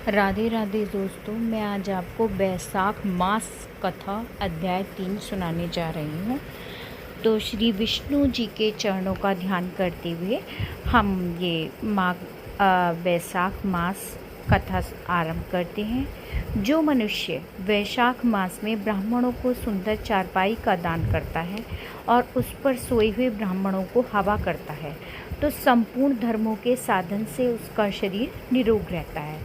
राधे राधे दोस्तों, मैं आज आपको बैसाख मास कथा अध्याय 3 सुनाने जा रही हूँ। तो श्री विष्णु जी के चरणों का ध्यान करते हुए हम ये बैसाख मास कथा आरंभ करते हैं। जो मनुष्य वैशाख मास में ब्राह्मणों को सुंदर चारपाई का दान करता है और उस पर सोए हुए ब्राह्मणों को हवा करता है, तो संपूर्ण धर्मों के साधन से उसका शरीर निरोग रहता है।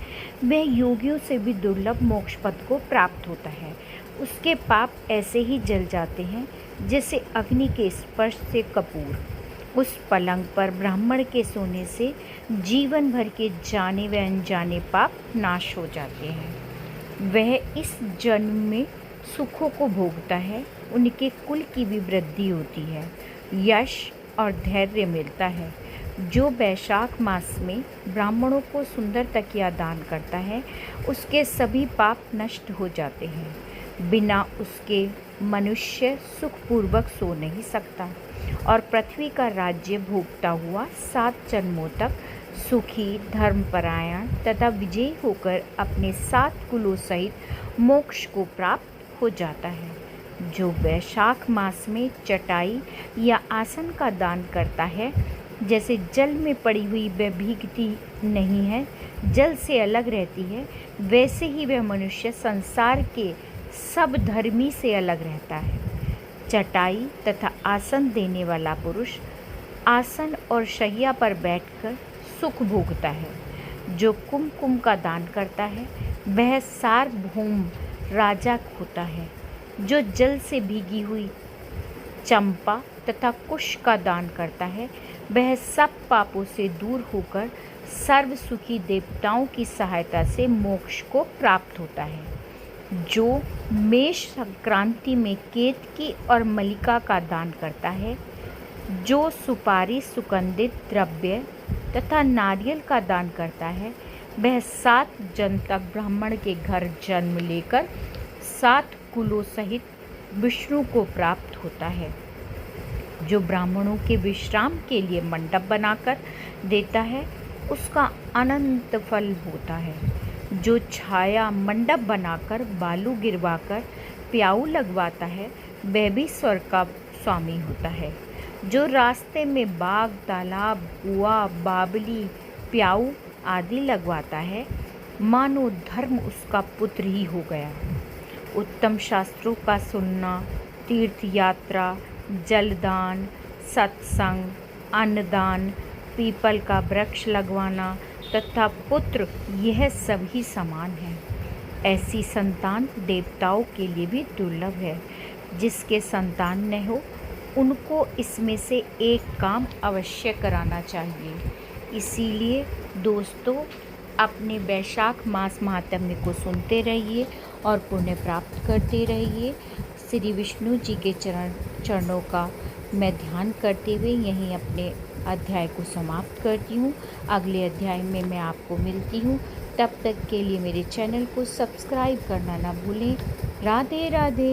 वह योगियों से भी दुर्लभ मोक्ष पद को प्राप्त होता है। उसके पाप ऐसे ही जल जाते हैं जैसे अग्नि के स्पर्श से कपूर। उस पलंग पर ब्राह्मण के सोने से जीवन भर के जाने व अनजाने पाप नाश हो जाते हैं। वह इस जन्म में सुखों को भोगता है, उनके कुल की भी वृद्धि होती है, यश और धैर्य मिलता है। जो वैशाख मास में ब्राह्मणों को सुंदर तकिया दान करता है, उसके सभी पाप नष्ट हो जाते हैं। बिना उसके मनुष्य सुखपूर्वक सो नहीं सकता और पृथ्वी का राज्य भोगता हुआ 7 जन्मों तक सुखी, धर्मपरायण तथा विजयी होकर अपने 7 कुलों सहित मोक्ष को प्राप्त हो जाता है। जो वैशाख मास में चटाई या आसन का दान करता है, जैसे जल में पड़ी हुई वह भीगती नहीं है, जल से अलग रहती है, वैसे ही वह मनुष्य संसार के सब धर्मी से अलग रहता है। चटाई तथा आसन देने वाला पुरुष आसन और शैया पर बैठकर सुख भोगता है। जो कुमकुम का दान करता है, वह सार्वभौम राजा होता है। जो जल से भीगी हुई चंपा तथा कुश का दान करता है, वह सब पापों से दूर होकर सर्व सुखी देवताओं की सहायता से मोक्ष को प्राप्त होता है। जो मेष संक्रांति में केतकी और मलिका का दान करता है, जो सुपारी, सुगंधित द्रव्य तथा नारियल का दान करता है, वह 7 जन्म तक ब्राह्मण के घर जन्म लेकर 7 कुलों सहित विष्णु को प्राप्त होता है। जो ब्राह्मणों के विश्राम के लिए मंडप बनाकर देता है, उसका अनंत फल होता है। जो छाया मंडप बनाकर बालू गिरवाकर प्याऊ लगवाता है, वह भी स्वर्ग का स्वामी होता है। जो रास्ते में बाग, तालाब, कुआं, बावली, प्याऊ आदि लगवाता है, मानो धर्म उसका पुत्र ही हो गया। उत्तम शास्त्रों का सुनना, तीर्थ यात्रा, जलदान, सत्संग, अन्नदान, पीपल का वृक्ष लगवाना तथा पुत्र, यह सभी समान है। ऐसी संतान देवताओं के लिए भी दुर्लभ है। जिसके संतान न हो, उनको इसमें से एक काम अवश्य कराना चाहिए। इसीलिए दोस्तों, अपने वैशाख मास महात्म्य को सुनते रहिए और पुण्य प्राप्त करते रहिए। श्री विष्णु जी के चरणों का मैं ध्यान करते हुए यहीं अपने अध्याय को समाप्त करती हूँ। अगले अध्याय में मैं आपको मिलती हूँ। तब तक के लिए मेरे चैनल को सब्सक्राइब करना ना भूलें। राधे राधे।